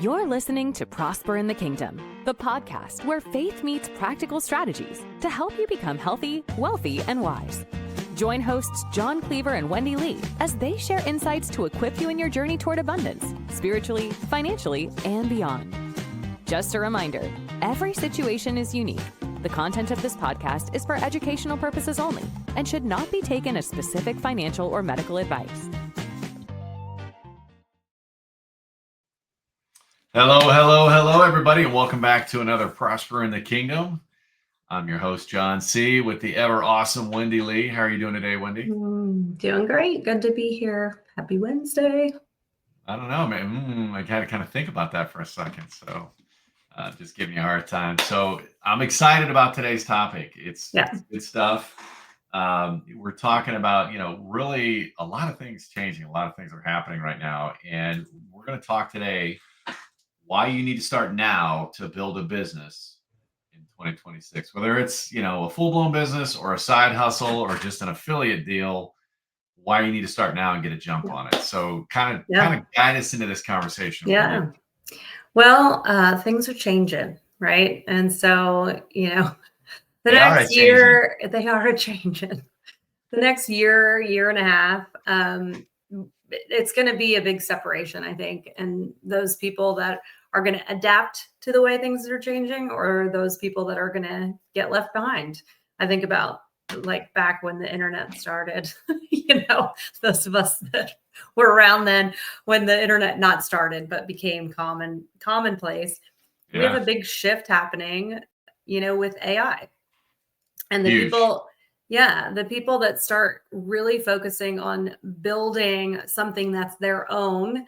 You're listening to Prosper in the Kingdom, the podcast where faith meets practical strategies to help you become healthy, wealthy, and wise. Join hosts John Cleaver and Wendy Lee as they share insights to equip you in your journey toward abundance, spiritually, financially, and beyond. Just a reminder, every situation is unique. The content of this podcast is for educational purposes only and should not be taken as specific financial or medical advice. Hello, everybody, and welcome back to another Prosper in the Kingdom. I'm your host, John C., with the ever awesome Wendy Lee. How are you doing today, Wendy? Doing great. Good to be here. Happy Wednesday. I don't know, man. I got to kind of think about that for a second, so just giving you a hard time. So I'm excited about today's topic. It's good stuff. We're talking about, really a lot of things changing. A lot of things are happening right now, and we're going to talk today why you need to start now to build a business in 2026, whether it's, a full-blown business or a side hustle or just an affiliate deal, why you need to start now and get a jump on it. So kind of guide us into this conversation. Yeah. Well, things are changing, right? And so, the next year, they are changing. The next year and a half, it's going to be a big separation, I think. And those people that are going to adapt to the way things are changing, or those people that are going to get left behind. I think about like back when the internet started, those of us that were around then when the internet not started, but became commonplace. Yeah. We have a big shift happening, with AI. And the people that start really focusing on building something that's their own,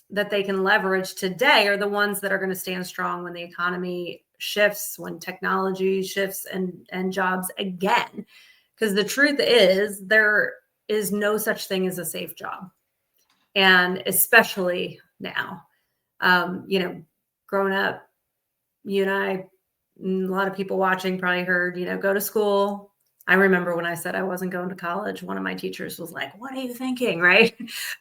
that they can leverage today, are the ones that are going to stand strong when the economy shifts, when technology shifts and jobs again. Because the truth is, there is no such thing as a safe job. And especially now, growing up, you and I, a lot of people watching probably heard, go to school. I remember when I said I wasn't going to college, one of my teachers was like, "What are you thinking?" Right?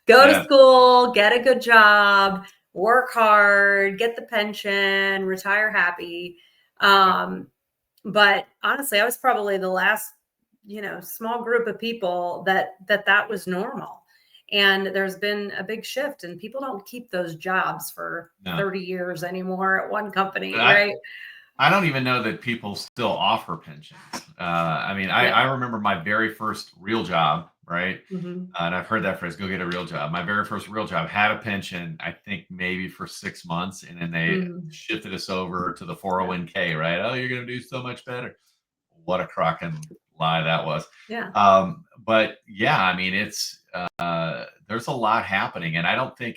Go to school, get a good job, work hard, get the pension, retire happy. But honestly, I was probably the last, small group of people that was normal. And there's been a big shift, and people don't keep those jobs for 30 years anymore at one company, right? I don't even know that people still offer pensions. I remember my very first real job, right? Mm-hmm. And I've heard that phrase, go get a real job. My very first real job had a pension, I think maybe for 6 months. And then they shifted us over to the 401k, right? Oh, you're going to do so much better. What a crock and lie that was. Yeah. It's, there's a lot happening, and I don't think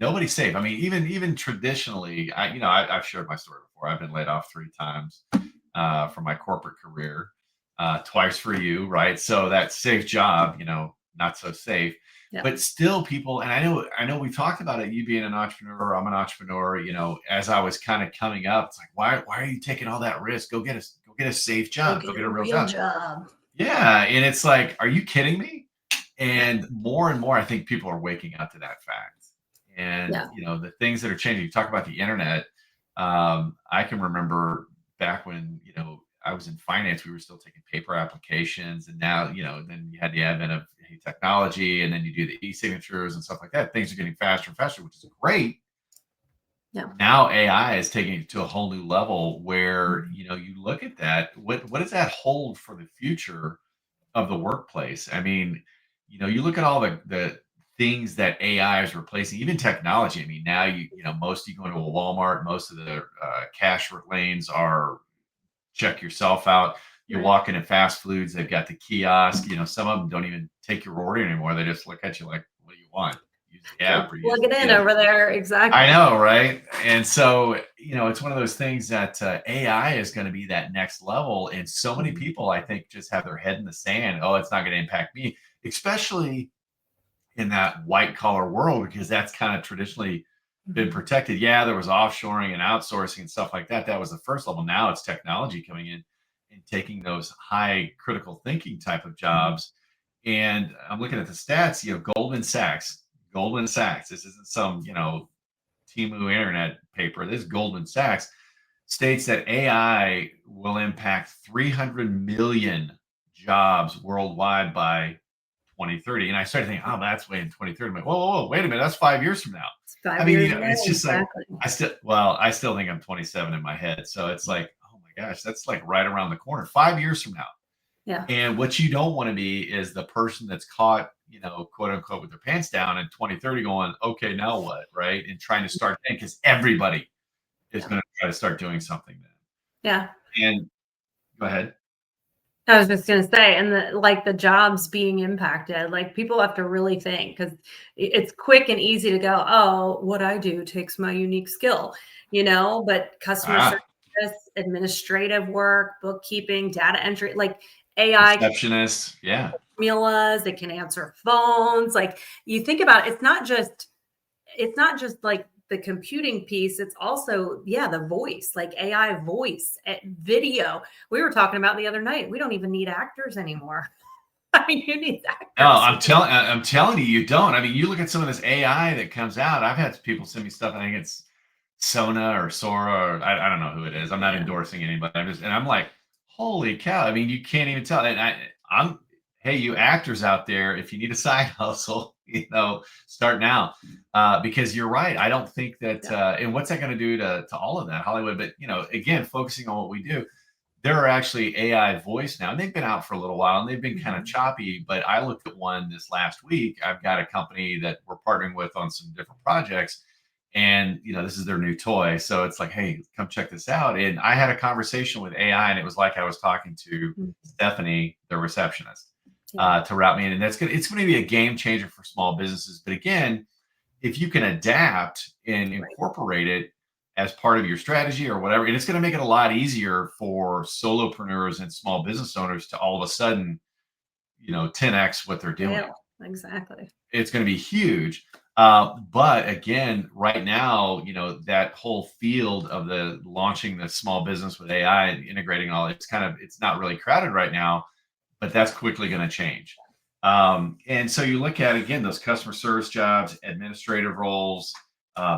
nobody's safe. I mean, even traditionally, I've shared my story before. I've been laid off 3 times from my corporate career, twice for you, right? So that safe job, not so safe, but still people. And I know we talked about it. You being an entrepreneur, I'm an entrepreneur. As I was kind of coming up, it's like, why are you taking all that risk? Go get a safe job. Go get a real job. Yeah, and it's like, are you kidding me? And more, I think people are waking up to that fact. And, the things that are changing, you talk about the internet. I can remember back when, I was in finance, we were still taking paper applications. And now, then you had the advent of technology, and then you do the e-signatures and stuff like that. Things are getting faster and faster, which is great. Yeah. Now AI is taking it to a whole new level where, you look at that, what does that hold for the future of the workplace? I mean, you look at all the things that AI is replacing, even technology. I mean, now you go into a Walmart, most of the cash lanes are check yourself out. You walk in at fast foods, they've got the kiosk. Some of them don't even take your order anymore. They just look at you like, what do you want? Use the app. Or plug it in over there. Exactly. I know, right? And so, it's one of those things that AI is going to be that next level. And so many people, I think, just have their head in the sand. Oh, it's not going to impact me, especially in that white collar world, because that's kind of traditionally been protected. Yeah, there was offshoring and outsourcing and stuff like that. That was the first level. Now it's technology coming in and taking those high critical thinking type of jobs. And I'm looking at the stats, Goldman Sachs Goldman Sachs. This isn't some, Timu internet paper. This is Goldman Sachs states that AI will impact 300 million jobs worldwide by 2030. And I started thinking, oh, that's way in 2030. I'm like, whoa, wait a minute. That's 5 years from now. It's 5 years away, it's just exactly. like, I still think I'm 27 in my head. So it's like, oh my gosh, that's like right around the corner, 5 years from now. Yeah. And what you don't want to be is the person that's caught, quote unquote, with their pants down in 2030 going, okay, now what? Right. And trying to start thinking, because everybody is going to try to start doing something then. Yeah. And go ahead. I was just going to say, and the jobs being impacted, like people have to really think, because it's quick and easy to go, oh, what I do takes my unique skill, but customer service, administrative work, bookkeeping, data entry, like AI receptionist, yeah, formulas, they can answer phones. Like you think about it, it's not just like the computing piece, it's also, the voice, like AI voice, video. We were talking about the other night. We don't even need actors anymore. I mean, you need actors. No, I'm telling you, you don't. I mean, you look at some of this AI that comes out. I've had people send me stuff. I think it's Sona or Sora, or I don't know who it is. I'm not endorsing anybody. I'm like, holy cow. I mean, you can't even tell. And hey, you actors out there, if you need a side hustle, start now, because you're right. I don't think that, and what's that going to do to all of that Hollywood? But, again, focusing on what we do, there are actually AI voice now, and they've been out for a little while and they've been kind of choppy, but I looked at one this last week. I've got a company that we're partnering with on some different projects, and, this is their new toy. So it's like, hey, come check this out. And I had a conversation with AI, and it was like I was talking to Stephanie, the receptionist. To route me in. And it's going to be a game changer for small businesses. But again, if you can adapt and incorporate it as part of your strategy or whatever, and it's going to make it a lot easier for solopreneurs and small business owners to all of a sudden, 10x what they're doing. Yeah, exactly. It's going to be huge. But again, right now, that whole field of the launching the small business with AI and integrating all, it's not really crowded right now. But that's quickly going to change. And so you look at, again, those customer service jobs, administrative roles,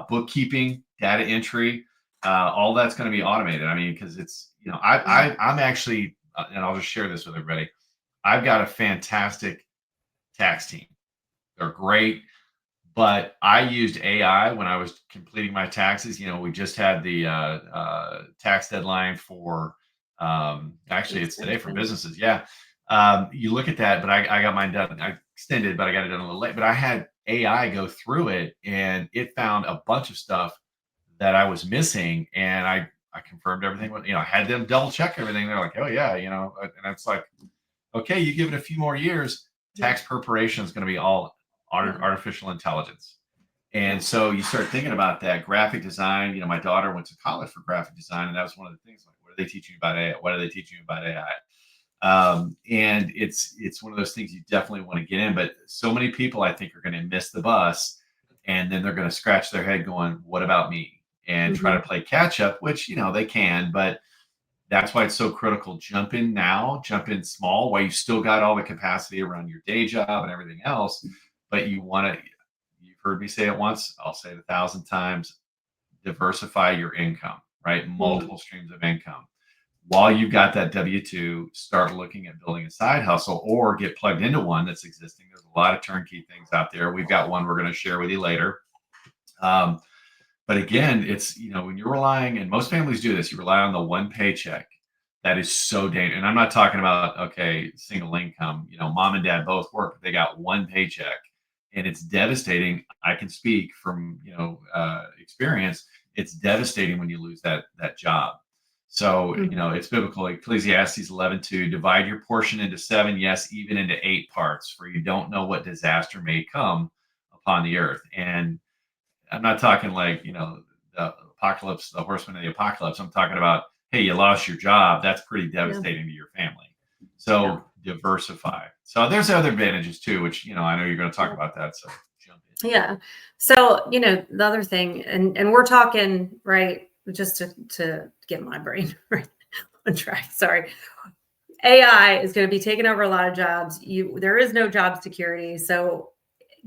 bookkeeping, data entry, all that's going to be automated. I mean, because it's, I'm actually, and I'll just share this with everybody. I've got a fantastic tax team. They're great. But I used AI when I was completing my taxes. We just had the tax deadline for, actually, it's today for businesses. Yeah. You look at that, but I got mine done. I extended, but I got it done a little late. But I had AI go through it, and it found a bunch of stuff that I was missing, and I confirmed everything. I had them double check everything. They're like, oh yeah, and it's like, okay, you give it a few more years, tax preparation is going to be all artificial intelligence. And so you start thinking about that graphic design. My daughter went to college for graphic design, and that was one of the things. Like, what are they teaching you about AI? What are they teaching you about AI? And it's one of those things you definitely want to get in, but so many people I think are going to miss the bus, and then they're going to scratch their head going, what about me? And try to play catch up, which, they can, but that's why it's so critical. Jump in now, jump in small while you still got all the capacity around your day job and everything else. But you've heard me say it once, I'll say it 1,000 times, diversify your income, right? Multiple streams of income. While you've got that W-2, start looking at building a side hustle or get plugged into one that's existing. There's a lot of turnkey things out there. We've got one we're going to share with you later. But again, it's, when you're relying, and most families do this, you rely on the one paycheck. That is so dangerous. And I'm not talking about, okay, single income, mom and dad both work, but they got one paycheck, and it's devastating. I can speak from, experience. It's devastating when you lose that job. So, it's biblical. Ecclesiastes 11:2, divide your portion into 7, yes, even into 8 parts, for you don't know what disaster may come upon the earth. And I'm not talking like, the apocalypse, the horsemen of the apocalypse. I'm talking about, hey, you lost your job. That's pretty devastating to your family. So diversify. So there's other advantages too, which, I know you're going to talk about that. So jump in. Yeah. So, the other thing, and we're talking, right, just to get my brain right on track. Sorry. AI is going to be taking over a lot of jobs. There is no job security. So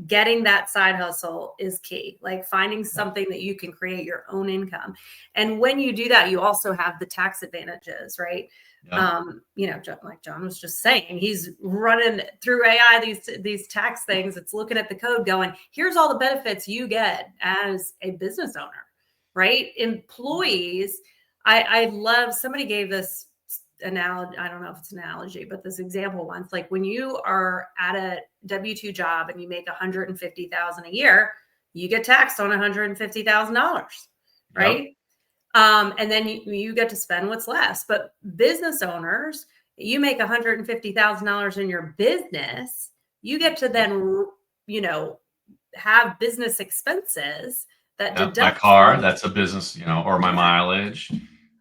getting that side hustle is key, like finding something that you can create your own income. And when you do that, you also have the tax advantages, right? Yeah. Like John was just saying, he's running through AI these tax things. It's looking at the code going, here's all the benefits you get as a business owner, right? Employees, I love, somebody gave this analogy, I don't know if it's an analogy, but this example once, like when you are at a W-2 job and you make $150,000 a year, you get taxed on $150,000, right? Yep. And then you get to spend what's left. But business owners, you make $150,000 in your business, you get to then, have business expenses that deduct my car, that's a business, or my mileage,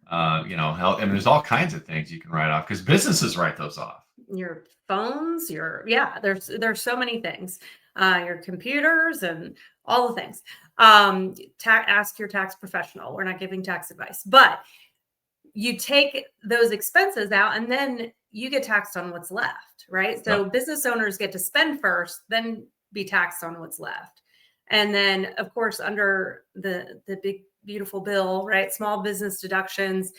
health, and there's all kinds of things you can write off because businesses write those off. Your phones, there's so many things, your computers and all the things. Ask your tax professional. We're not giving tax advice, but you take those expenses out and then you get taxed on what's left, right? So business owners get to spend first, then be taxed on what's left. And then of course, under the big, beautiful bill, right? Small business deductions,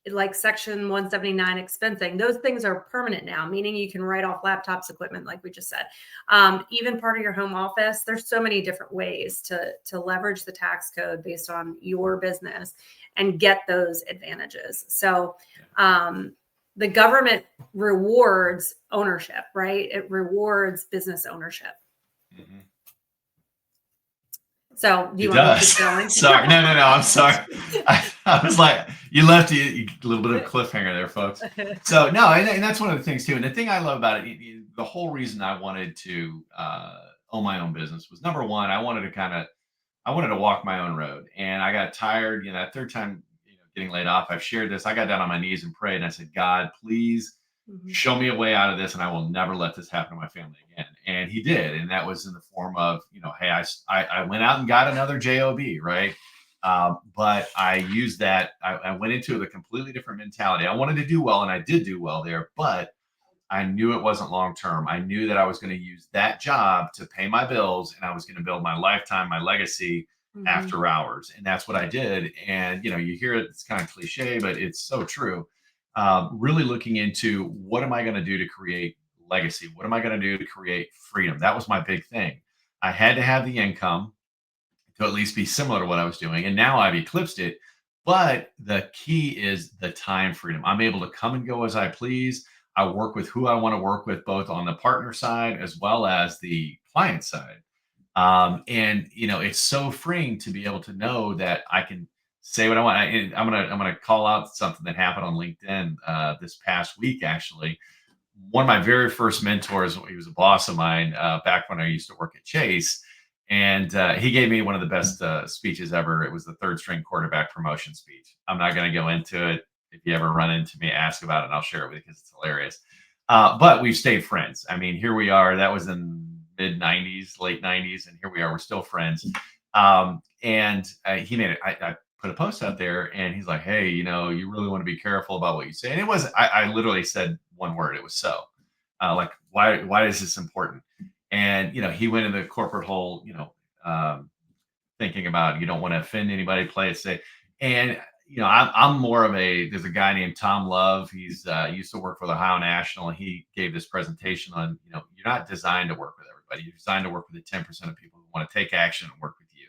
like Section 179 expensing, those things are permanent now, meaning you can write off laptops, equipment, like we just said. Even part of your home office, there's so many different ways to leverage the tax code based on your business and get those advantages. So the government rewards ownership, right? It rewards business ownership. Mm-hmm. So do you want to keep going? Sorry. No, I'm sorry. I was like, you left a little bit of a cliffhanger there, folks. So no, and that's one of the things too. And the thing I love about it, the whole reason I wanted to own my own business was, number one, I wanted to walk my own road. And I got tired, that third time, getting laid off. I've shared this. I got down on my knees and prayed and I said, God, please show me a way out of this, and I will never let this happen to my family again. And he did. And that was in the form of, hey, I went out and got another job, right? But I used that. I went into it with a completely different mentality. I wanted to do well, and I did do well there, but I knew it wasn't long-term. I knew that I was going to use that job to pay my bills, and I was going to build my lifetime, my legacy after hours. And that's what I did. And, you hear it, it's kind of cliche, but it's so true. Really looking into, what am I going to do to create legacy? What am I going to do to create freedom? That was my big thing. I had to have the income to at least be similar to what I was doing. And now I've eclipsed it. But the key is the time freedom. I'm able to come and go as I please. I work with who I want to work with, both on the partner side as well as the client side. And it's so freeing to be able to know that I can say what I want. I'm gonna call out something that happened on LinkedIn this past week. Actually, one of my very first mentors, he was a boss of mine back when I used to work at Chase, and he gave me one of the best speeches ever. It was the third string quarterback promotion speech. I'm not going to go into it. If you ever run into me, ask about it, and I'll share it with you because it's hilarious. But we've stayed friends. I mean, here we are. That was in mid 90s, late 90s, and here we are. We're still friends. And he made it. I put a post out there, and he's like, hey, you really want to be careful about what you say. And it was, I literally said one word. It was so. Like, why is this important? And, he went in the corporate hole, thinking about, you don't want to offend anybody, play it safe. And, I'm more of there's a guy named Tom Love. He's used to work for the Ohio National, and he gave this presentation on, you're not designed to work with everybody. You're designed to work with the 10% of people who want to take action and work with you.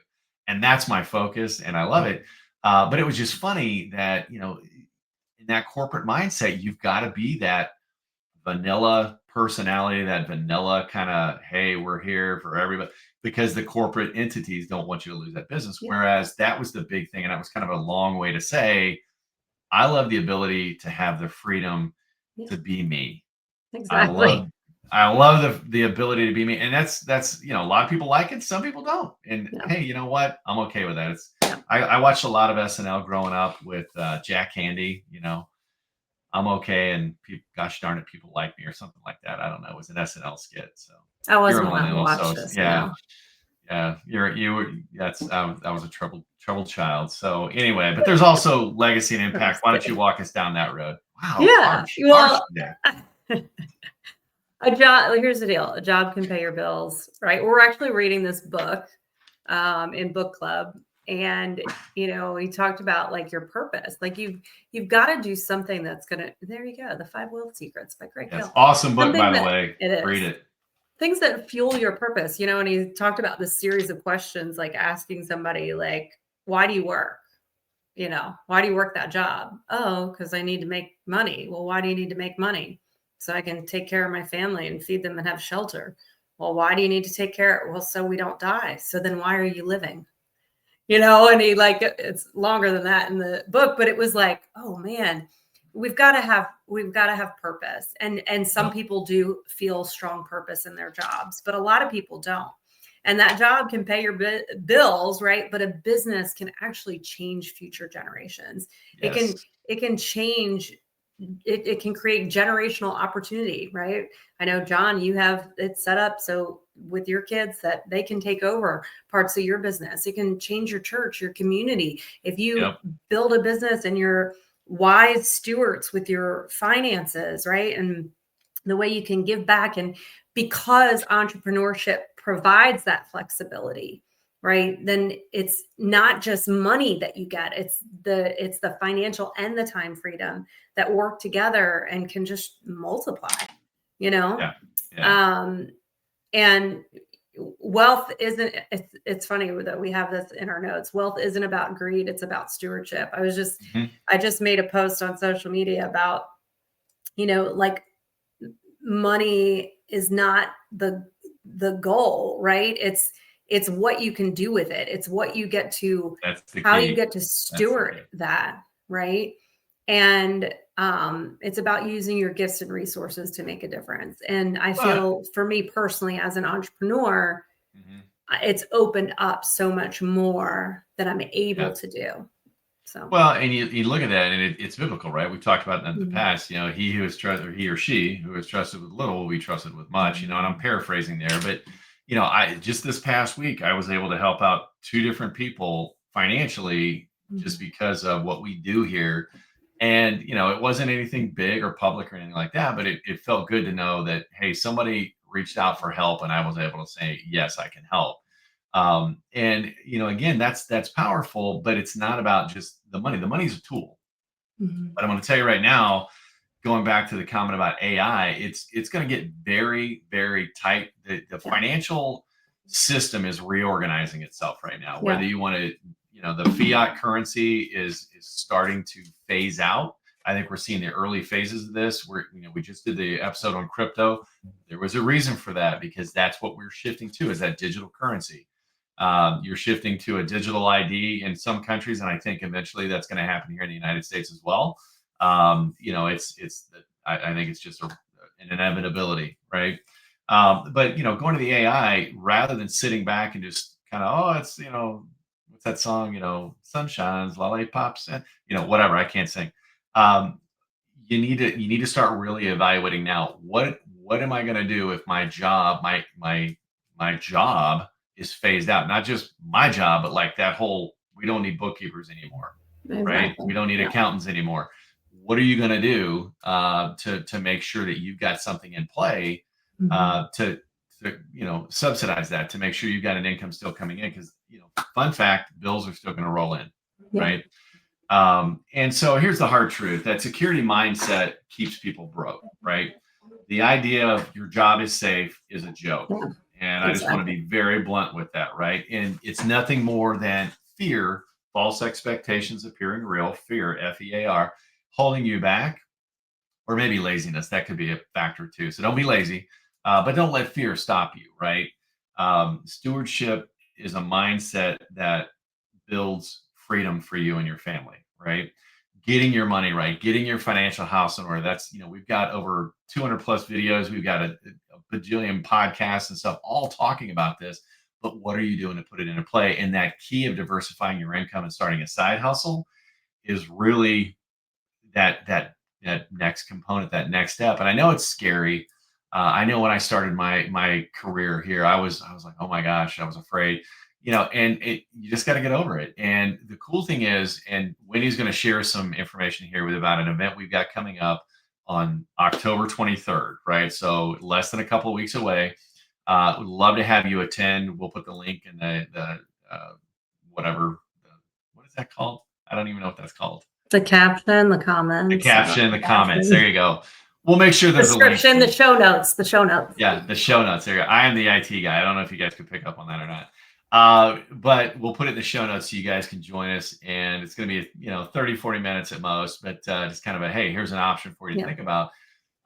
And that's my focus, and I love it. But it was just funny that, in that corporate mindset, you've got to be that vanilla personality, that vanilla kind of, hey, we're here for everybody, because the corporate entities don't want you to lose that business. Yeah. Whereas that was the big thing. And that was kind of a long way to say, I love the ability to have the freedom to be me. Exactly. I love the ability to be me. And that's, a lot of people like it. Some people don't. And hey, you know what? I'm okay with that. I watched a lot of SNL growing up with Jack Handy, I'm okay, and gosh darn it, people like me, or something like that. I don't know. It was an SNL skit. So I wasn't allowed to watch this. Yeah, I was a troubled child. So anyway, but there's also legacy and impact. Why don't you walk us down that road? Wow. Yeah. Harsh A job, here's the deal. A job can pay your bills, right? We're actually reading this book in book club. And, he talked about like your purpose. Like you've got to do something that's there you go. The 5 Wealth Secrets by Greg Hill. Awesome book, Something by the way. It is. Read it. Things that fuel your purpose, and he talked about this series of questions, like asking somebody like, why do you work? Why do you work that job? Oh, because I need to make money. Well, why do you need to make money? So I can take care of my family and feed them and have shelter. Well, why do you need to take care? Well, so we don't die. So then why are you living? And he it's longer than that in the book, but it was like, oh man, we've got to have purpose. And some people do feel strong purpose in their jobs, but a lot of people don't. And that job can pay your bills, right? But a business can actually change future generations. Yes. It can change. It can create generational opportunity, right? I know, John, you have it set up so with your kids that they can take over parts of your business. It can change your church, your community. If you build a business and you're wise stewards with your finances, right? And the way you can give back, and because entrepreneurship provides that flexibility, right? Then it's not just money that you get. It's the financial and the time freedom that work together and can just multiply, and wealth isn't, it's funny that we have this in our notes. Wealth isn't about greed. It's about stewardship. I just made a post on social media about, like money is not the goal, right? It's what you can do with it. It's what you get to, how you get to steward that, right? And it's about using your gifts and resources to make a difference. And I feel, for me personally, as an entrepreneur, it's opened up so much more that I'm able to do. So and you look at that, and it's biblical, right? We've talked about that in the past. He who is trusted, or he or she who is trusted with little will be trusted with much. And I'm paraphrasing there, but I just this past week I was able to help out 2 different people financially just because of what we do here. And it wasn't anything big or public or anything like that, but it felt good to know that, hey, somebody reached out for help, and I was able to say, yes, I can help. And again, that's powerful, but it's not about just the money. The money's a tool. But I'm going to tell you right now, going back to the comment about AI, it's going to get very, very tight. The financial system is reorganizing itself right now. Whether you want to, the fiat currency is starting to phase out. I think we're seeing the early phases of this. We just did the episode on crypto. There was a reason for that, because that's what we're shifting to, is that digital currency. You're shifting to a digital ID in some countries, and I think eventually that's going to happen here in the United States as well. I think it's just an inevitability, right? But going to the AI, rather than sitting back and just kind of, it's what's that song? Sun shines, lollipops, and whatever. I can't sing. You need to start really evaluating now. What am I going to do if my job, my job is phased out? Not just my job, but like that whole, we don't need bookkeepers anymore, right? We don't need accountants anymore. What are you going to do to make sure that you've got something in play to subsidize that, to make sure you've got an income still coming in? Because fun fact, bills are still going to roll in, right? And so here's the hard truth: that security mindset keeps people broke, right? The idea of your job is safe is a joke. And I just want to be very blunt with that, right? And it's nothing more than fear, false expectations appearing real, fear, F-E-A-R, holding you back, or maybe laziness. That could be a factor too. So don't be lazy, but don't let fear stop you, right? Stewardship is a mindset that builds freedom for you and your family, right? Getting your money right, getting your financial house in order. That's, we've got over 200 plus videos. We've got a bajillion podcasts and stuff all talking about this. But what are you doing to put it into play? And that key of diversifying your income and starting a side hustle is really that next component, that next step. And I know it's scary. I know when I started my career here, I was like, oh my gosh, I was afraid. And you just got to get over it. And the cool thing is, and Wendy's going to share some information here about an event we've got coming up on October 23rd, right? So less than a couple of weeks away. We'd love to have you attend. We'll put the link in the whatever. What is that called? I don't even know what that's called. The caption, the comments. The caption, the comments. There you go. We'll make sure there's description, a link. the show notes. Yeah, the show notes. There you go. I am the IT guy. I don't know if you guys could pick up on that or not. But we'll put it in the show notes so you guys can join us. And it's going to be, 30, 40 minutes at most, but just kind of a, hey, here's an option for you to think about.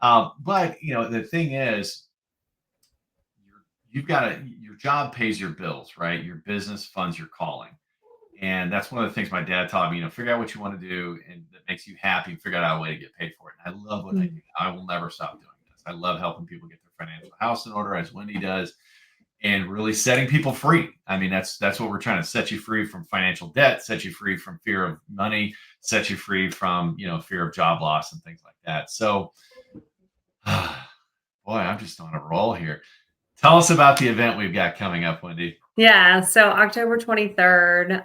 But the thing is, your job pays your bills, right? Your business funds your calling. And that's one of the things my dad taught me, figure out what you want to do and that makes you happy, figure out a way to get paid for it. And I love what I do. I will never stop doing this. I love helping people get their financial house in order, as Wendy does, and really setting people free. I mean, that's what we're trying to set you free from financial debt, set you free from fear of money, set you free from, fear of job loss and things like that. So, boy, I'm just on a roll here. Tell us about the event we've got coming up, Wendy. Yeah, so October 23rd,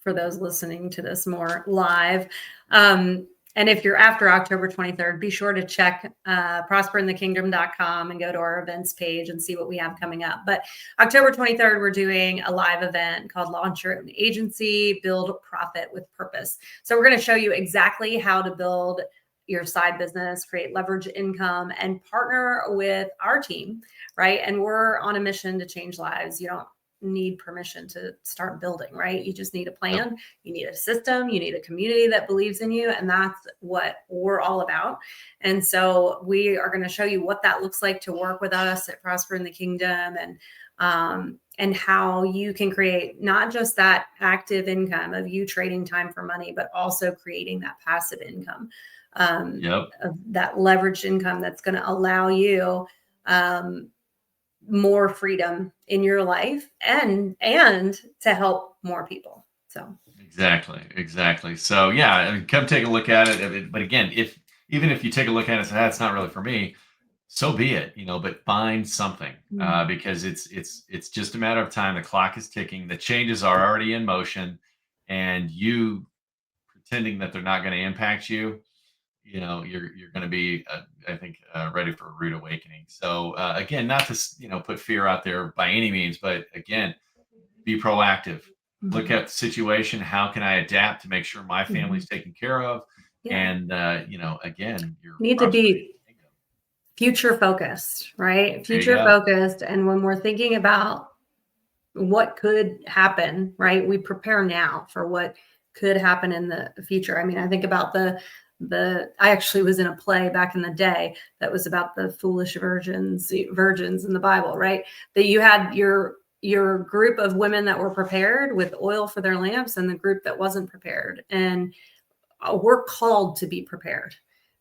for those listening to this more live. And if you're after October 23rd, be sure to check prosperinthekingdom.com and go to our events page and see what we have coming up. But October 23rd, we're doing a live event called Launch Your Own Agency, Build Profit with Purpose. So we're going to show you exactly how to build your side business, create leverage income, and partner with our team, right? And we're on a mission to change lives. You don't need permission to start building, right? You just need a plan. You need a system. You need a community that believes in you. And that's what we're all about. And so we are going to show you what that looks like to work with us at Prosper in the Kingdom, and how you can create not just that active income of you trading time for money, but also creating that passive income. Of that leveraged income that's going to allow you more freedom in your life and to help more people. So exactly. So come take a look at it. But again, even if you take a look at it and say, that's not really for me, so be it, but find something, because it's just a matter of time. The clock is ticking. The changes are already in motion, and you pretending that they're not going to impact you, you're going to be, I think, ready for a rude awakening. So again, not to, put fear out there by any means, but again, be proactive. Look at the situation. How can I adapt to make sure my family's taken care of? And, again, you need to be future focused, right? Future focused. And when we're thinking about what could happen, right, we prepare now for what could happen in the future. I mean, I think about I actually was in a play back in the day that was about the foolish virgins in the Bible, right? That you had your group of women that were prepared with oil for their lamps and the group that wasn't prepared. And we're called to be prepared,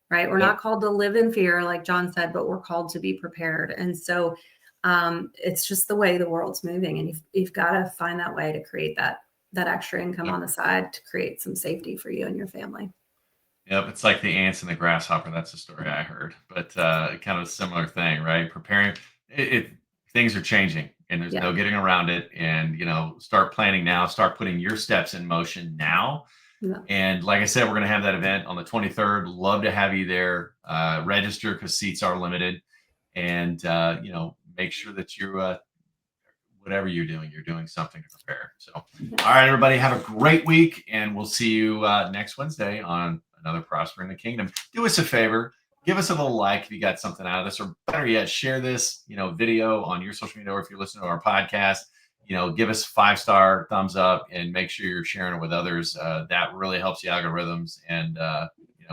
right? We're not called to live in fear, like John said, but we're called to be prepared. And so it's just the way the world's moving. And you've got to find that way to create that extra income on the side to create some safety for you and your family. Yep, it's like the ants and the grasshopper. That's a story I heard, but kind of a similar thing, right? Preparing, things are changing, and there's no getting around it. And start planning now. Start putting your steps in motion now. Yeah. And like I said, we're going to have that event on the 23rd. Love to have you there. Register because seats are limited, and make sure that you whatever you're doing something to prepare. So, all right, everybody, have a great week, and we'll see you next Wednesday on another Prosper in the Kingdom. Do us a favor, give us a little like if you got something out of this, or better yet, share this, video on your social media, or if you're listening to our podcast, give us 5-star thumbs up and make sure you're sharing it with others. That really helps the algorithms, and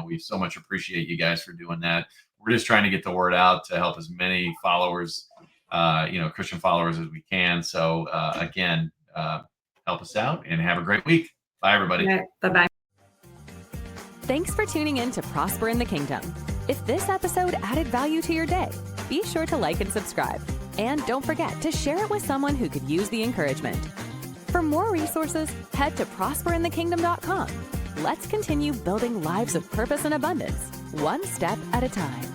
we so much appreciate you guys for doing that. We're just trying to get the word out to help as many followers, Christian followers as we can. So again, help us out and have a great week. Bye, everybody. Right. Bye-bye. Thanks for tuning in to Prosper in the Kingdom. If this episode added value to your day, be sure to like and subscribe. And don't forget to share it with someone who could use the encouragement. For more resources, head to prosperinthekingdom.com. Let's continue building lives of purpose and abundance, one step at a time.